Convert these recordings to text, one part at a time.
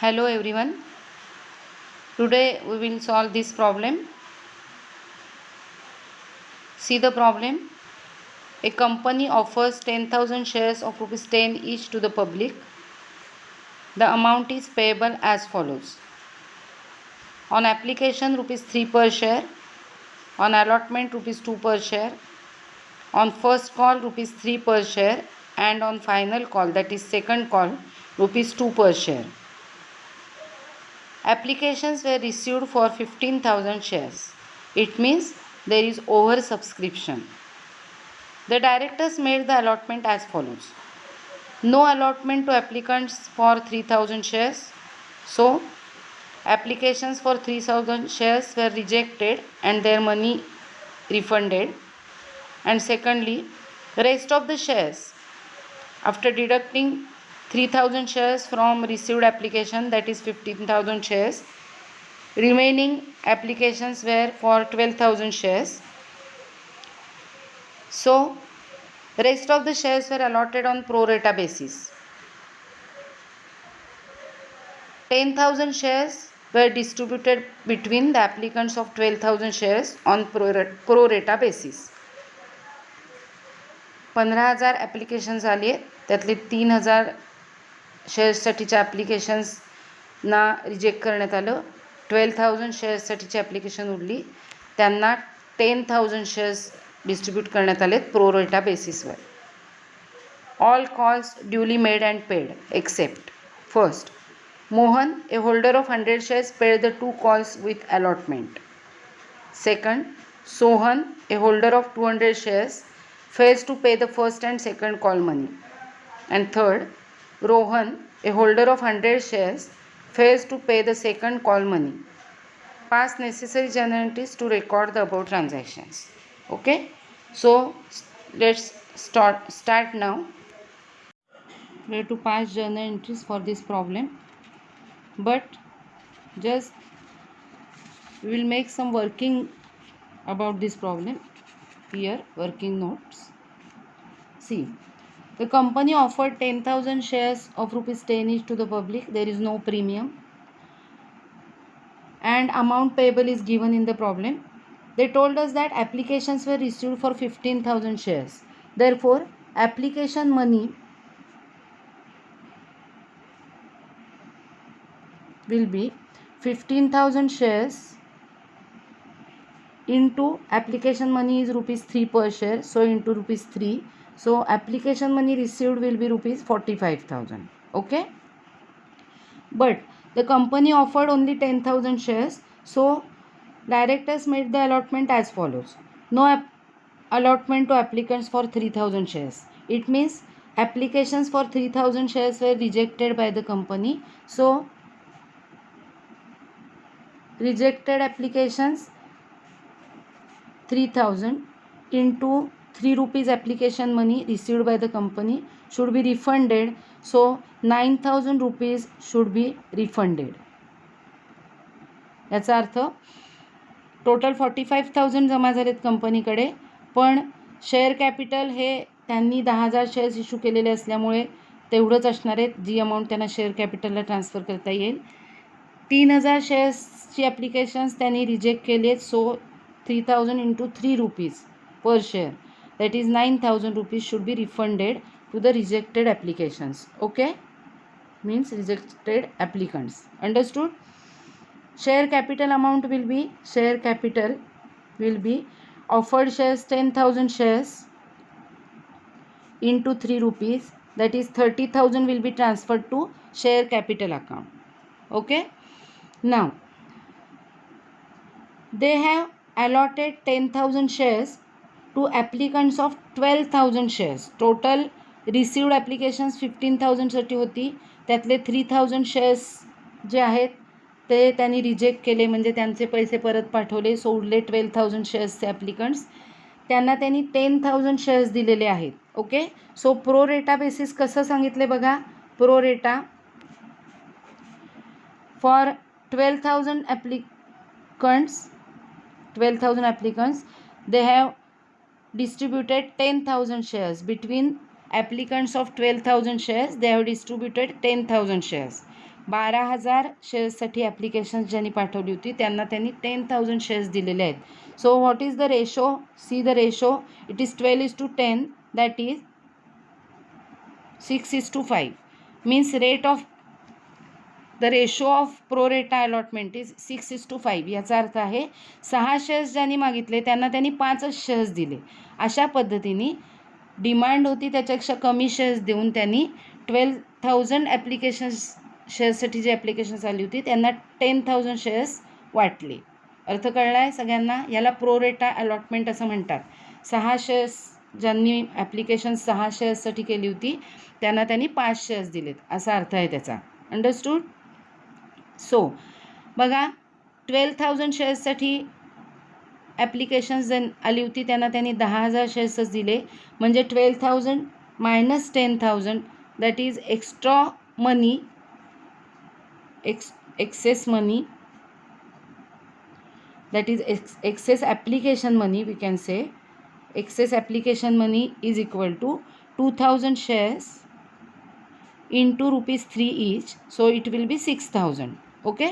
Hello everyone. Today we will solve this problem. See the problem. A company offers 10,000 shares of rupees 10 each to the public. The amount is payable as follows. On application rupees 3 per share. On allotment rupees 2 per share. On first call rupees 3 per share. And on final call, that is second call, rupees 2 per share. Applications were received for 15,000 shares. It means there is oversubscription. The directors made the allotment as follows. No allotment to applicants for 3,000 shares. So, applications for 3,000 shares were rejected and their money refunded. And secondly, rest of the shares, after deducting 3,000 shares from received application, that is 15,000 shares, remaining applications were for 12,000 shares. So, rest of the shares were allotted on pro rata basis. 10,000 shares were distributed between the applicants of 12,000 shares on pro rata basis. 15,000 applications आली आहेत. त्यातले 3,000 शेअर्ससाठीच्या ॲप्लिकेशन्सना reject करण्यात आलं. 12,000 शेअर्ससाठीची application उरली, त्यांना 10,000 shares distribute करण्यात आलेत pro रेटा बेसिसवर. All calls duly made and paid accept first, Mohan, a holder of 100 shares, paid the 2 calls with allotment. Second, Sohan, a holder of 200 shares, fails to pay the first and second call money. And third, Rohan, a holder of 100 shares, fails to pay the second call money. Pass necessary journal entries to record the above transactions. Okay, so let's start now. We have to pass journal entries for this problem, but just we will make some working about this problem here. Working notes. See, the company offered 10,000 shares of rupees 10 each to the public. There is no premium and amount payable is given in the problem. They told us that applications were received for 15,000 shares. Therefore, application money will be 15,000 shares into application money is rupees 3 per share, so into rupees 3, so application money received will be rupees 45,000. Okay, but the company offered only 10,000 shares, so directors made the allotment as follows. No allotment to applicants for 3,000 shares. It means applications for 3,000 shares were rejected by the company, so rejected applications 3,000 into 3 rupees application money received by the company should be refunded, so 9,000 rupees should be refunded. याचा अर्थ total 45,000 जमा झालेत कंपनीकडे, पण share capital हे त्यांनी 10,000 shares issue केलेले असल्यामुळे तेवढंच असणार आहेत, जी अमाऊंट त्यांना शेअर कॅपिटलला ट्रान्सफर करता येईल. 3,000 शेअर्सची ॲप्लिकेशन्स त्यांनी रिजेक्ट केली आहेत, सो 3,000 into 3 rupees per share, that is 9,000 rupees should be refunded to the rejected applications. Okay, means rejected applicants. Understood? Share capital amount will be offered shares 10,000 shares into 3 rupees, that is 30,000 will be transferred to share capital account. Okay, now they have allotted 10,000 shares to applicants of 12,000 shares. Total received applications 15,000 साठी होती, त्यातले 3,000 shares जे आहेत ते त्यांनी reject केले, म्हणजे त्यांचे पैसे परत पाठवले. सोडले 12,000 शेअर्सचे ॲप्लिकंट्स, त्यांना त्यांनी 10,000 शेअर्स दिलेले आहेत. ओके, सो प्रो रेटा बेसिस कसं सांगितले बघा. प्रो रेटा for 12,000 applicants, they have distributed 10,000 shares. Between applicants of 12,000 shares, they have distributed 10,000 shares. 12,000 शेअर्ससाठी applications ज्यांनी पाठवली होती त्यांना त्यांनी 10,000 शेअर्स दिलेले आहेत. So what is the ratio? See the ratio. It is 12:10, that is 6:5. Means rate of the ratio of pro रेटा allotment is 6:5. याचा अर्थ आहे 6 शेअर्स ज्यांनी मागितले त्यांना त्यांनी 5च शेअर्स दिले. अशा पद्धतीने डिमांड होती त्याच्यापेक्षा कमी शेअर्स देऊन त्यांनी 12,000 ॲप्लिकेशन्स शेअर्ससाठी जी ॲप्लिकेशन्स आली होती त्यांना 10,000 शेअर्स वाटले. अर्थ कळला आहे सगळ्यांना? याला प्रो रेटा अलॉटमेंट असं म्हणतात. 6 शेअर्स ज्यांनी ॲप्लिकेशन 6 शेअर्ससाठी केली होती त्यांना त्यांनी 5 शेअर्स दिलेत असा अर्थ आहे त्याचा. अंडरस्टूड? सो बघा 12,000 शेअर्ससाठी ॲप्लिकेशन्स आली होती त्यांना त्यांनी 10,000 शेअर्सच दिले. म्हणजे 12,000 minus 10,000 that is extra money, excess money, that is excess application money, we can say excess application money is equal to 2,000 shares into rupees 3 each, so it will be 6,000. Okay,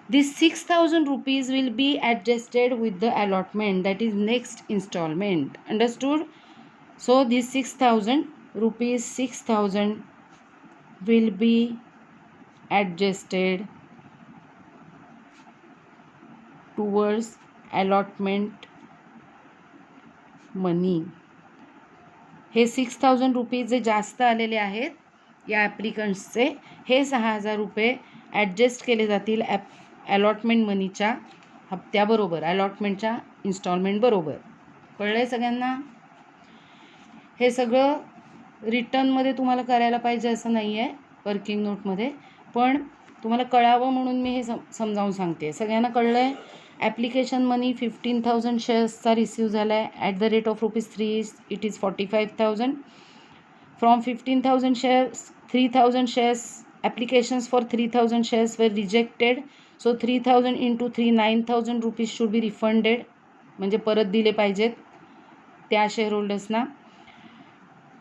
this 6,000 rupees will be adjusted with the allotment, that is next installment. Understood? So this 6,000 rupees 6,000 will be adjusted towards allotment money. Hey 6,000 rupees जे जास्त आलेले आहेत या ॲप्लिकंट्सचे हे 6,000 रुपये adjust केले जातील allotment मनीच्या हप्त्याबरोबर, अलॉटमेंटच्या instalment बरोबर. कळलं आहे सगळ्यांना? हे सगळं रिटर्नमध्ये तुम्हाला करायला पाहिजे असं नाही आहे वर्किंग नोटमध्ये, पण तुम्हाला कळावं म्हणून मी हे समजावून सांगते. सगळ्यांना कळलं आहे? ॲप्लिकेशन मनी 15,000 शेअर्सचा रिसीव झाला आहे at the rate of ₹3. It is 45,000. From 15,000 shares 3,000 shares applications for 3,000 shares were rejected. So 3,000 into 3 9,000 rupees should be refunded, म्हणजे परत दिले पाहिजेत त्या शेअर होल्डर्सना.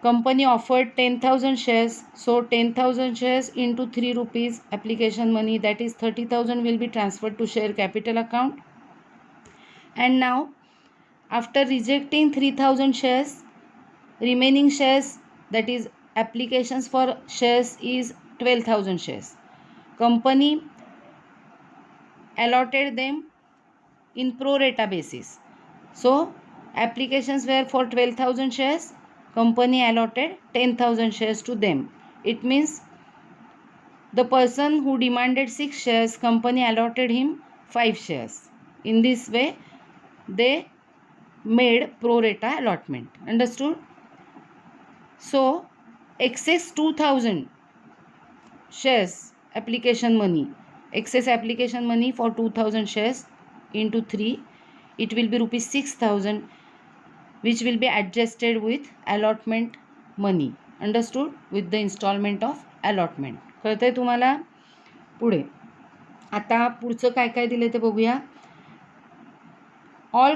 Company offered 10,000 shares, so 10,000 shares into 3 rupees application money, that is 30,000 will be transferred to share capital account. And now after rejecting 3,000 shares, remaining shares, that is applications for shares, is 12,000 shares. Company allotted them in pro rata basis. So applications were for 12,000 shares, company allotted 10,000 shares to them. It means the person who demanded 6 shares, company allotted him 5 shares. In this way they made pro rata allotment. Understood? So excess 2,000 shares application money, excess application money for 2,000 shares into 3, it will be rupees 6,000, which will be adjusted with allotment money. Understood? With the installment of allotment. कळतंय तुम्हाला? पुढे आता पुढचं काय काय दिलं ते बघूया. All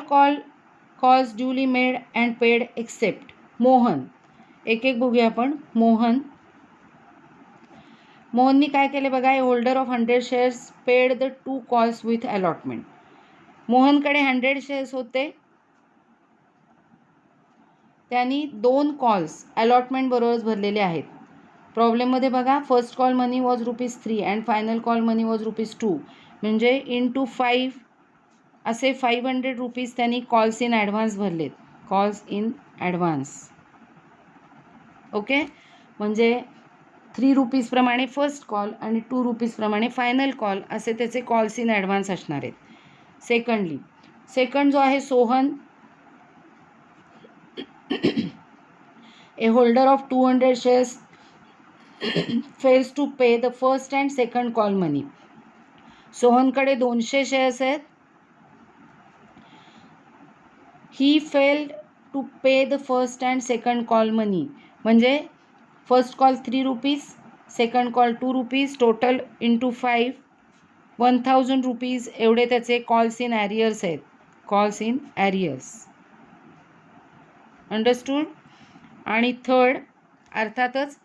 calls duly made and paid except Mohan. एक एक बघूया आपण. मोहननी काय केले बघा. A holder of 100 shares paid the 2 calls with allotment. मोहनकडे 100 शेअर्स होते, त्यांनी 2 कॉल्स अलॉटमेंट बरोबरच भरलेले आहेत. प्रॉब्लेममध्ये बघा, first call money was ₹3 and final call money was ₹2, म्हणजे इंटू 5 असे 500 रुपीज त्यांनी कॉल्स इन ॲडव्हान्स भरलेत. Calls in advance. ओके, म्हणजे 3 रुपीज प्रमाणे फर्स्ट कॉल आणि 2 रुपीज प्रमाणे फायनल कॉल असे त्याचे कॉल्स इन ॲडव्हान्स असणार आहेत. सेकंड जो आहे Sohan, a holder of 200 shares fails to pay the first and second call money. सोहनकडे 200 शेअर्स आहेत. he failed to pay the first and second call money, म्हणजे first call 3 rupees, second call 2 rupees, total into 5 1,000 rupees एवढे त्याचे calls in arrears आहेत. Calls in arrears. Understood? आणि third अर्थातच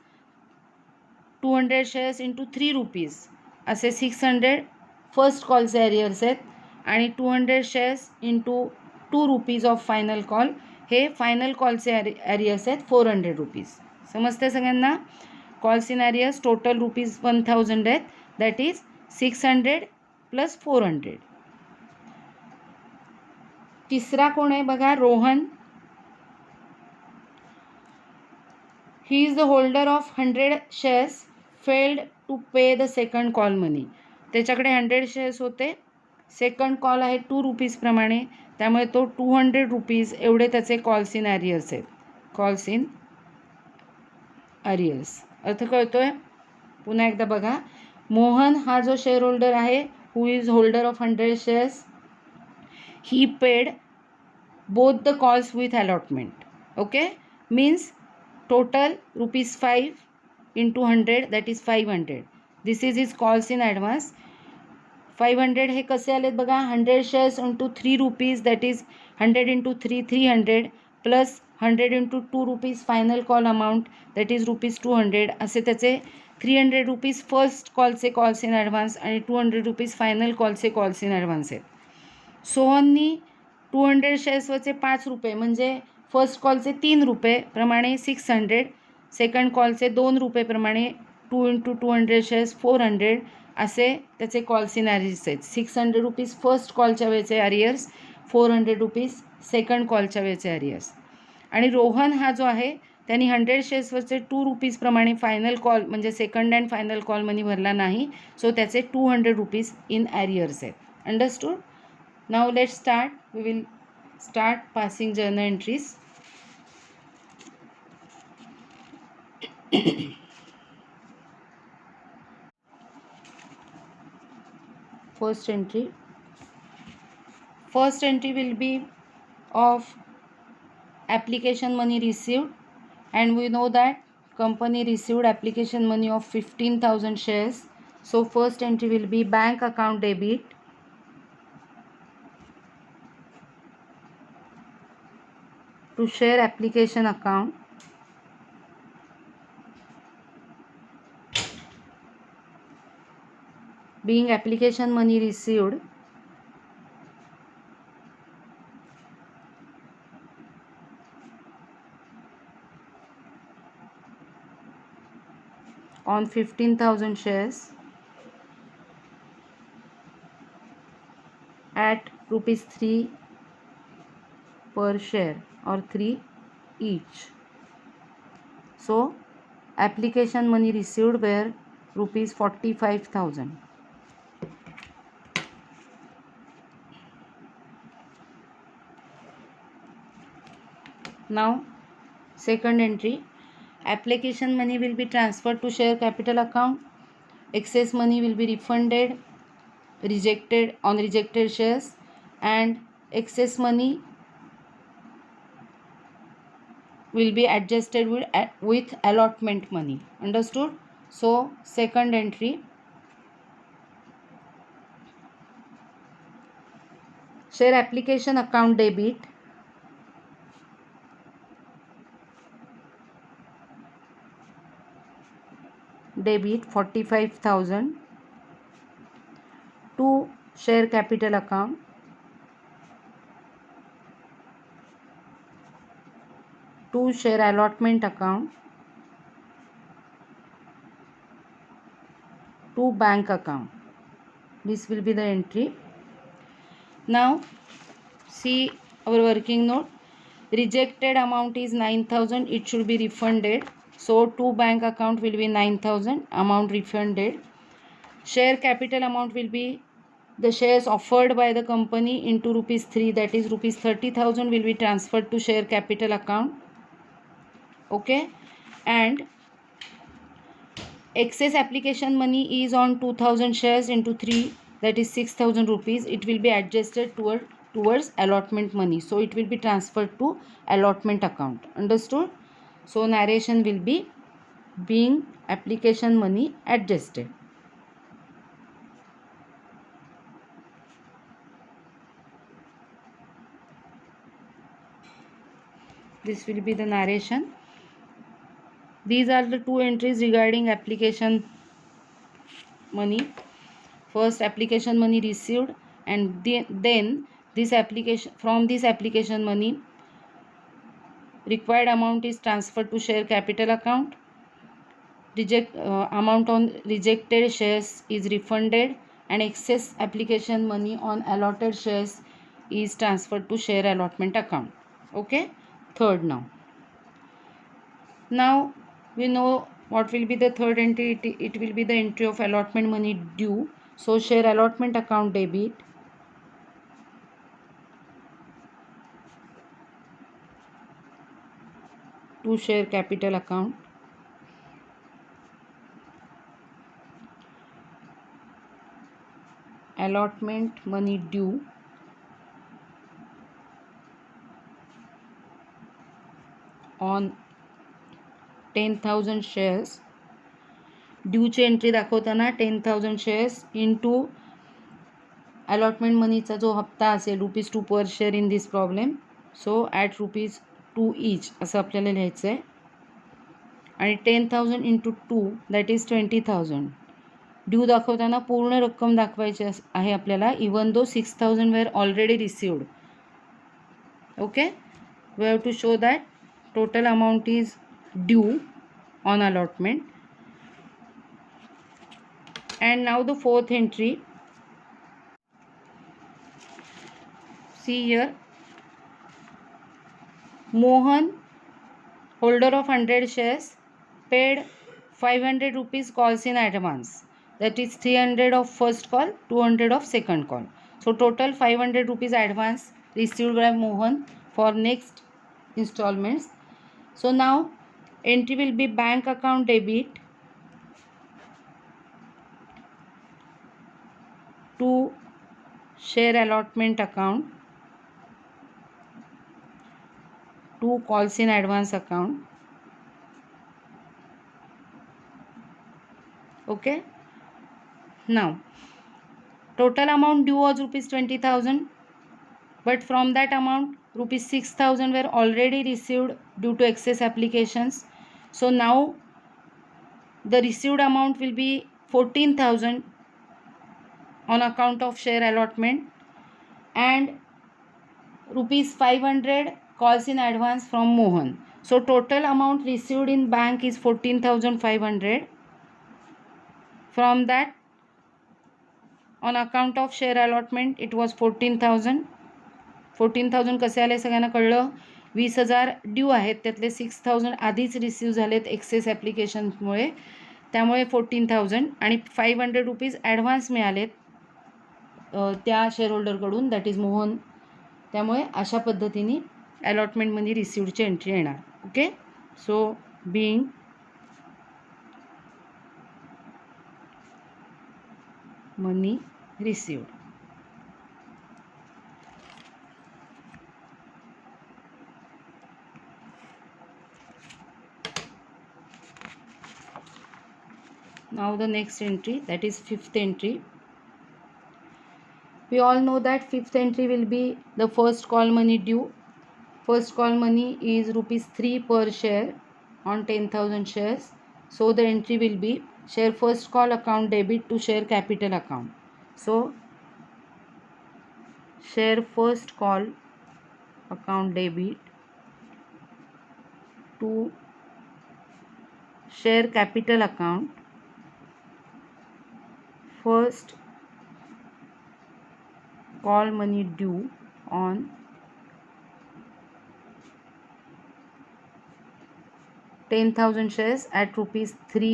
200 shares into 3 rupees, असे 600 first कॉलचे arrears आहेत आणि 200 shares into ₹2 of final call हे फायनल कॉलचे ॲरियर्स आहेत 400 रुपीज. समजते सगळ्यांना. कॉल्स इन ॲरियर्स टोटल ₹1000 आहेत, दॅट इज 600 प्लस 400. तिसरा कोण आहे बघा, Rohan. He is the holder of 100 shares failed to pay the second call money. त्याच्याकडे 100 शेअर्स होते, सेकंड कॉल आहे ₹2 प्रमाणे, त्यामुळे तो 200 रुपीज एवढे त्याचे कॉल्स इन ॲरियर्स आहेत. कॉल्स इन ॲरियर्स अर्थ कळतोय. पुन्हा एकदा बघा, मोहन हा जो शेअर होल्डर आहे, who is holder of 100 shares, he paid both the calls with allotment. Okay, means total ₹5 into 100 that is 500. This is his calls in advance. 500 हे कसे आलेत बघा, 100 shares into ₹3 that is 100 into 3 300 plus 100 into ₹2 final call amount that is ₹200. असे त्याचे 300 rupees first कॉलचे calls in advance आणि 200 rupees final कॉलचे calls in advance आहेत. सोहननी 200 शेअर्सवरचे ₹5 म्हणजे फर्स्ट कॉलचे ₹3 प्रमाणे 600, सेकंड कॉलचे ₹2 प्रमाणे 2 into 200 शेअर्स 400 असे त्याचे कॉल्स इन ॲरियर्स आहेत. 600 रुपीज फर्स्ट कॉलच्या वेळेचे ॲरियर्स, 400 रुपीज सेकंड कॉलच्या वेळेचे ॲरियर्स. आणि रोहन हा जो आहे त्यांनी 100 शेअर्सवरचे ₹2 प्रमाणे फायनल कॉल म्हणजे second and final call money भरला नाही, सो त्याचे 200 रुपीज इन ॲरियर्स आहेत. Understood. Now let's start. We will start passing journal entries. First entry. First entry will be of application money received, and we know that company received application money of 15,000 shares. So first entry will be bank account debit to share application account being application money received on 15,000 shares at ₹3 per share or 3 each. So application money received were ₹45,000. Now second entry, application money will be transferred to share capital account. Excess money will be refunded on rejected shares, and excess money will be adjusted with allotment money. Understood. So second entry, share application account debit $45,000 to share capital account to share allotment account to bank account. This will be the entry. Now see our working note. Rejected amount is 9,000, it should be refunded, so to bank account will be 9,000 amount refunded. Share capital amount will be the shares offered by the company into ₹3, that is ₹30,000 will be transferred to share capital account. Okay, and excess application money is on 2,000 shares into 3, that is 6,000 rupees. It will be adjusted towards allotment money, so it will be transferred to allotment account. Understood. So narration will be being application money adjusted. This will be the narration. These are the two entries regarding application money. first application money received, and then this application, from this application money required amount is transferred to share capital account. Amount on rejected shares is refunded, and excess application money on allotted shares is transferred to share allotment account. Okay, third. Now we know what will be the third entry. It will be the entry of allotment money due. So share allotment account debit to share capital account. Allotment money due on 10,000 shares. ड्यूची entry दाखवताना 10,000 shares into allotment मनीचा जो हप्ता असेल ₹2 per share in this problem. So at ₹2 each असं आपल्याला लिहायचं आहे. आणि 10,000 into 2 that is 20,000. Due दाखवताना पूर्ण रक्कम दाखवायची आहे आपल्याला, even though 6,000 were already received. Okay, we have to show that total amount is due on allotment. And now the fourth entry. See here, Mohan, holder of 100 shares, paid 500 rupees calls in advance. That is 300 of first call, 200 of second call. So total 500 rupees advance received by Mohan for next installments. So now entry will be bank account debit to share allotment account to calls in advance account. Okay, now total amount due was ₹20,000, but from that amount ₹6,000 were already received due to excess applications. So now the received amount will be 14,000 on account of share allotment, and ₹500 calls in advance from Mohan. So total amount received in bank is 14,500. From that, on account of share allotment it was 14,000. 14,000 कसे आले सगळ्यांना कळलं. 20,000 due आहेत, त्यातले 6,000 आधीच receive झालेत access ॲप्लिकेशन्समुळे, त्यामुळे 14,000 आणि 500 रुपीज ॲडव्हान्स मिळालेत त्या शेअरहोल्डरकडून, दॅट इज मोहन. त्यामुळे अशा पद्धतीने अलॉटमेंट मनी रिसिव्डची एंट्री येणार. Okay, so being money received. Now the next entry, that is fifth entry. We all know that fifth entry will be the first call money due. First call money is ₹3 per share on 10,000 shares. So the entry will be share first call account debit to share capital account. So share first call account debit to share capital account. First call money due on 10,000 shares at ₹3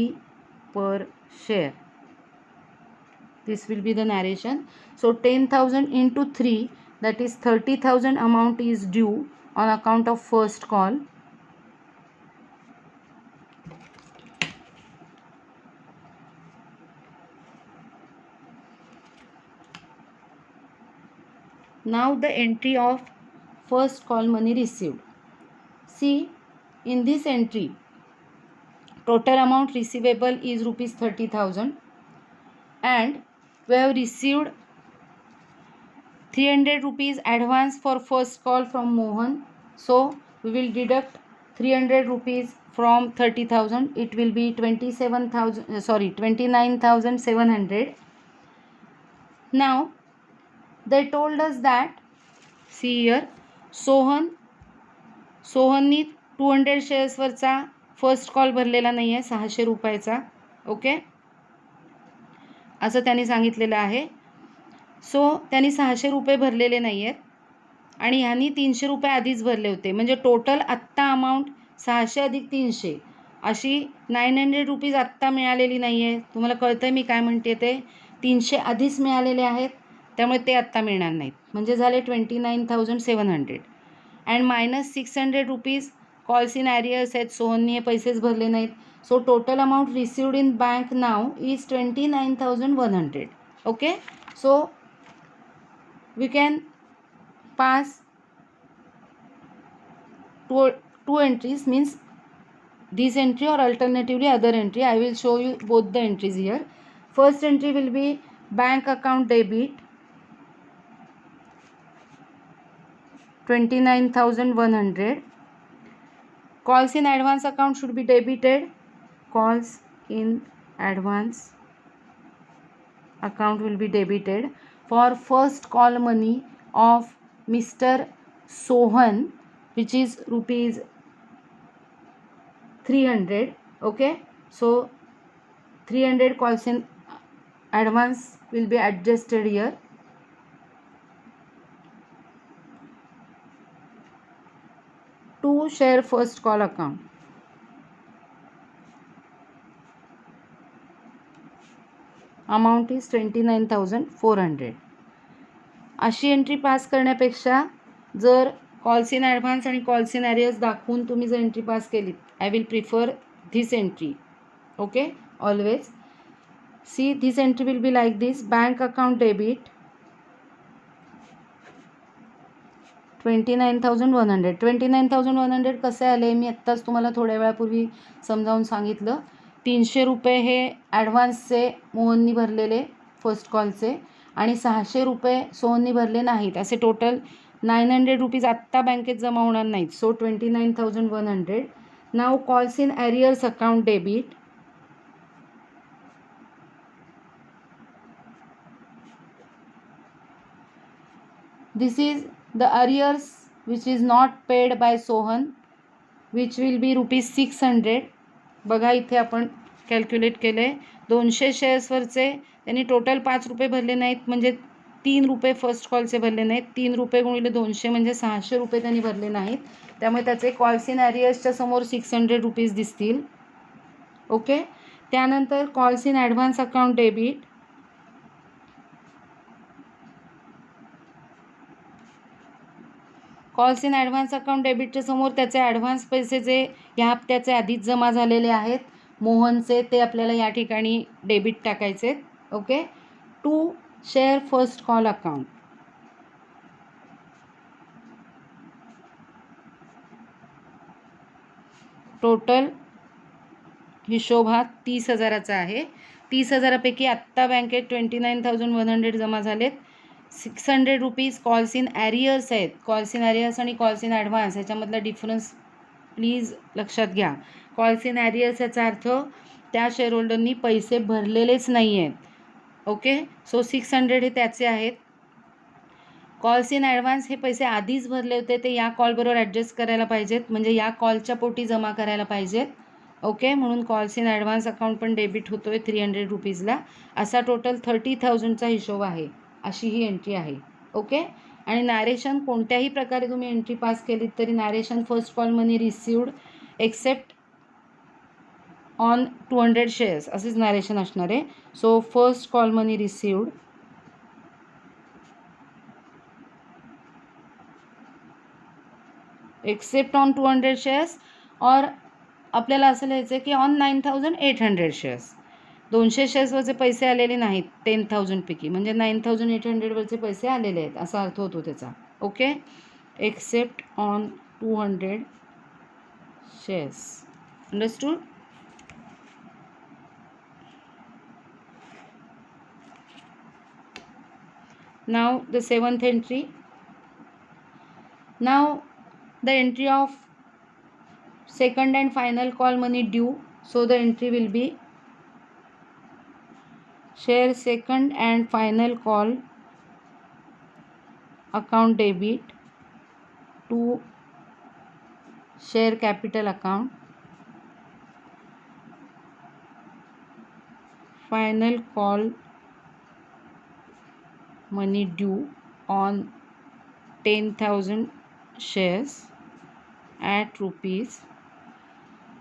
per share. This will be the narration. So 10,000 into 3, that is 30,000 amount is due on account of first call. Now the entry of first call money received. See, in this entry total amount receivable is ₹30,000, and we have received 300 rupees advance for first call from Mohan. So we will deduct 300 rupees from 30,000. It will be 29,700. Now they told us that, see here, सोहननी 200 शेअर्सवरचा first call भरलेला नाही आहे 600 रुपयाचा. Okay, असं त्यांनी सांगितलेलं आहे. सो त्यांनी 600 रुपये भरलेले नाही आहेत आणि ह्यांनी 300 रुपये आधीच भरले होते. म्हणजे टोटल आत्ता अमाऊंट 600 अधिक 300 अशी 900 रुपीज आत्ता मिळालेली नाही आहे. तुम्हाला कळतं आहे मी काय म्हणते ते. 300 आधीच मिळालेले आहेत, त्यामुळे ते आत्ता मिळणार नाहीत. म्हणजे झाले 29,700 and minus 600 rupees calls in arrears आहेत. सोहननी हे पैसेच भरले नाहीत. So total amount received in bank now is 29,100. Okay, so we can pass two entries, means this entry or alternatively other entry. I will show you both the entries here. First entry will be bank account debit 29,100. Calls in advance account should be debited. Calls in advance account will be debited for first call money of Mr. Sohan, which is rupees 300. Okay, so 300 calls in advance will be adjusted here. To share first call account. Amount is 29,400. अशी entry पास करण्यापेक्षा जर calls in advance आणि calls in ॲरियर्स दाखवून तुम्ही जर entry पास केलीत, I will prefer this entry. Okay, always see this entry will be like this. Bank account debit 29,100. 29,100 कसे आले मी आत्ताच तुम्हाला थोड्या वेळापूर्वी समजावून सांगितलं. 300 रुपये हे ॲडव्हान्सचे मोहननी भरलेले फर्स्ट कॉलचे आणि 600 रुपये सोहननी भरले नाहीत. असे टोटल 900 रुपीज आत्ता बँकेत जमा होणार नाहीत. So 29,100. Now calls in arrears account debit this is the arrears which is not paid by Sohan, which will be rupees 600. बघा इथे आपण कॅल्क्युलेट केलं आहे. 200 शेअर्सवरचे त्यांनी टोटल 5 रुपये भरले नाहीत, म्हणजे 3 रुपये फर्स्ट कॉलचे भरले नाहीत. 3 रुपये गुणिले 200 म्हणजे 600 रुपये त्यांनी भरले नाहीत. त्यामुळे त्याचे कॉल्स इन ॲरियर्सच्या समोर 600 रुपीज दिसतील. ओके, त्यानंतर calls in advance account debit calls in advance account डेबिटच्या समोर त्याचे ॲडव्हान्स पैसे जे ह्या हप्त्याचे आधीच जमा झालेले आहेत मोहनचे, ते आपल्याला या ठिकाणी डेबिट टाकायचे. Okay, to share first call account. Total हिशोब हा 30,000चा आहे. 30,000पैकी आत्ता बँकेत 29,100 जमा झालेत. 600 रुपीज कॉल्स इन ॲरियर्स आहेत. कॉल्स इन ॲरियर्स आणि कॉल्स इन ॲडव्हान्स ह्याच्यामधला डिफरन्स प्लीज लक्षात घ्या. कॉल्स इन ॲरियर्स याचा अर्थ त्या शेअरहोल्डरनी पैसे भरलेलेच नाही आहेत. ओके, सो 600 हे त्याचे आहेत. कॉल्स इन ॲडव्हान्स हे पैसे आधीच भरले होते, ते या कॉलबरोबर ॲडजस्ट करायला पाहिजेत, म्हणजे या कॉलच्या पोटी जमा करायला पाहिजेत. ओके, म्हणून कॉल्स इन ॲडव्हान्स अकाउंट पण डेबिट होतो आहे 300 रुपीजला. असा टोटल 30,000चा हिशोब आहे. अशी ही एंट्री आहे. ओके, आणि नॅरेशन कोणत्याही प्रकारे तुम्ही एंट्री पास केलीत तरी narration first call money received except on 200 shares असेच नॅरेशन असणार आहे. So first call money received except on 200 shares और आपल्याला असं लिहायचं आहे की ऑन 9,800 शेअर्स. 200 शेअर्सवरचे पैसे आलेले नाहीत 10,000 पैकी, म्हणजे 9,800वरचे पैसे आलेले आहेत असा अर्थ होतो त्याचा. Okay, except on 200 shares. Understood? Now the 7th entry. Now the entry of second and final call money due. So the entry will be share second and final call account debit to share capital account. Final call money due on 10,000 shares at rupees.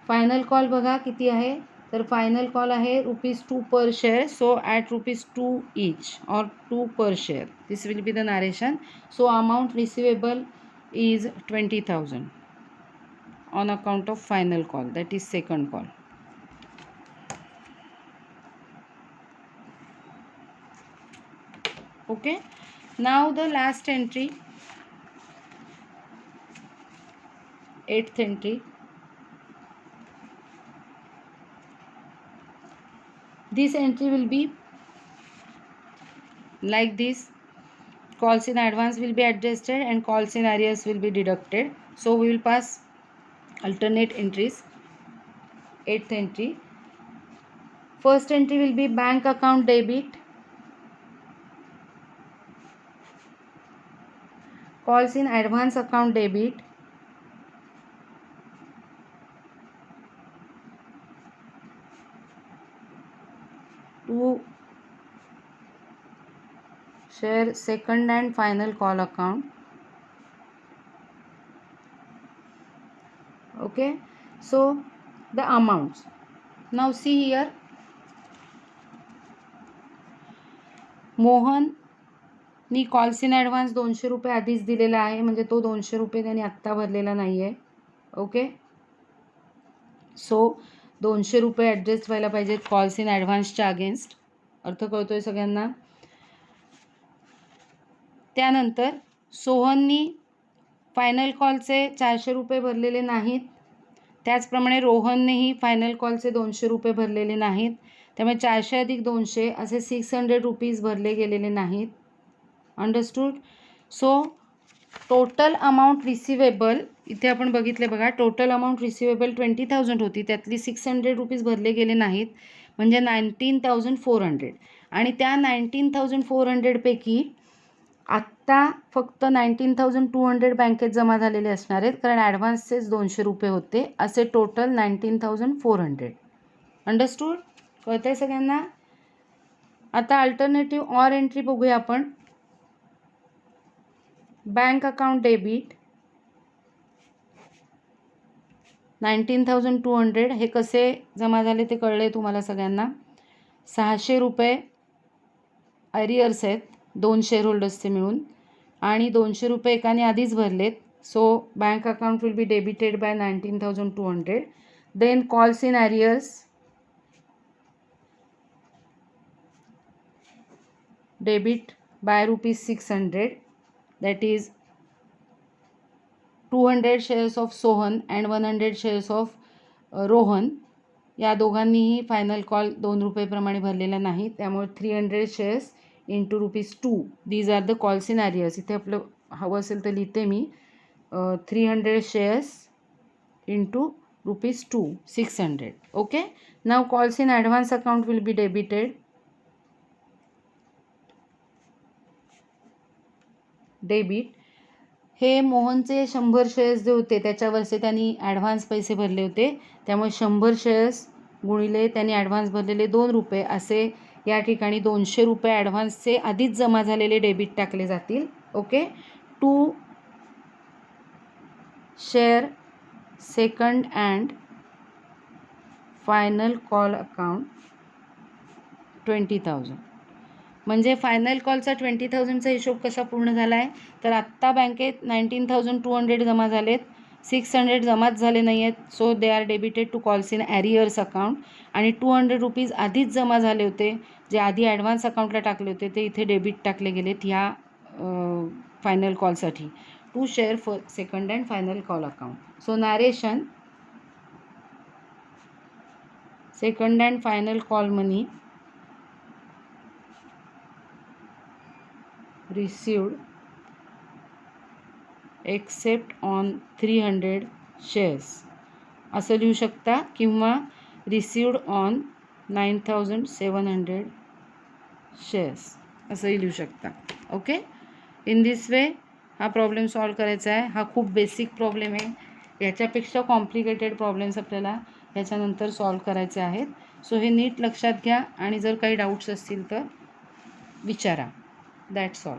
Final call बघा किती आहे, तर final call आहे ₹2 per share. So at ₹2 each or 2 per share. This will be the narration. So amount receivable is 20,000 on account of final call, that is second call. Okay, now the last entry, 8th entry. This entry will be like this: calls in advance will be adjusted and calls in arrears will be deducted. So we will pass alternate entries. 8th entry, first entry will be bank account debit, calls in advance account debit, to share second and final call account. Okay, so the amounts, now see here. Mohan knee calls in advance 200 रुपये आधीच दिलेला आहे, म्हणजे तो 200 रुपये त्यांनी आत्ता भरलेला नाही आहे. ओके, सो 200 रुपये ॲडजस्ट व्हायला पाहिजेत कॉल्स इन ॲडव्हान्सच्या अगेन्स्ट. अर्थ कळतोय सगळ्यांना? त्यानंतर सोहननी फायनल कॉलचे 400 रुपये भरलेले नाहीत, त्याचप्रमाणे रोहननेही फायनल कॉलचे 200 रुपये भरलेले नाहीत. त्यामुळे 400 अधिक 200 असे 600 रुपीज भरले गेलेले नाहीत. अंडरस्टूड? सो टोटल अमाऊंट रिसिवेबल इथे आपण बघितले बघा, टोटल अमाऊंट रिसिवेबल 20,000 होती, त्यातली 600 रुपीज भरले गेले नाहीत, म्हणजे 19,400. आणि त्या 19,400 पैकी आत्ता फक्त 19,200 बँकेत जमा झालेले असणार आहेत, कारण ॲडव्हान्सचेच 200 रुपये होते. असे टोटल 19,400. अंडरस्टूड? कळतं आहे सगळ्यांना? आता अल्टरनेटिव्ह ऑर एंट्री बघूया आपण. Bank account debit 19,200. हे कसे जमा झाले ते कळले तुम्हाला सगळ्यांना. 600 रुपये अरियर्स आहेत 2 शेअर होल्डर्सचे मिळून, आणि 200 रुपये एकाने आधीच भरलेत. So bank account will be debited by 19,200. Then calls in arrears debit by ₹600, that is 200 shares of Sohan and 100 shares of Rohan. या दोघांनीही फायनल कॉल 2 रुपयेप्रमाणे भरलेला नाही, त्यामुळे 300 shares into ₹2. These are the calls in arrears. इथे आपलं हवं असेल तर लिहिते मी. 300 shares into ₹2, 600. Okay, now calls in advance account will be debited. Debit हे मोहनचे 100 शेअर्स जे होते त्याच्यावरचे त्यांनी ॲडव्हान्स पैसे भरले होते, त्यामुळे 100 शेअर्स गुणिले त्यांनी ॲडव्हान्स भरलेले 2 रुपये, असे या ठिकाणी 200 रुपये ॲडव्हान्सचे आधीच जमा झालेले डेबिट टाकले जातील. Okay, to share second and final call account 20,000. म्हणजे फायनल कॉलचा 20,000चा हिशोब कसा पूर्ण झाला आहे, तर आत्ता बँकेत 19,200 जमा झालेत, 600 जमाच झाले नाही आहेत. So they are debited to calls in arrears account. आणि 200 रुपीज आधीच जमा झाले होते, जे आधी ॲडव्हान्स अकाउंटला टाकले होते, ते इथे डेबिट टाकले गेलेत ह्या फायनल कॉलसाठी. To share second and final call account. So narration: second and final call money received except on 300 shares असं लिहू शकता, किंवा received on 9,700 शेअर्स असंही लिहू शकता. ओके, इन दिस वे हा प्रॉब्लेम सॉल्व करायचा आहे. हा खूप बेसिक प्रॉब्लेम आहे. याच्यापेक्षा कॉम्प्लिकेटेड प्रॉब्लेम्स आपल्याला याच्यानंतर सॉल्व करायचे आहेत. सो हे नीट लक्षात घ्या आणि जर काही डाऊट्स असतील तर विचारा. That's all.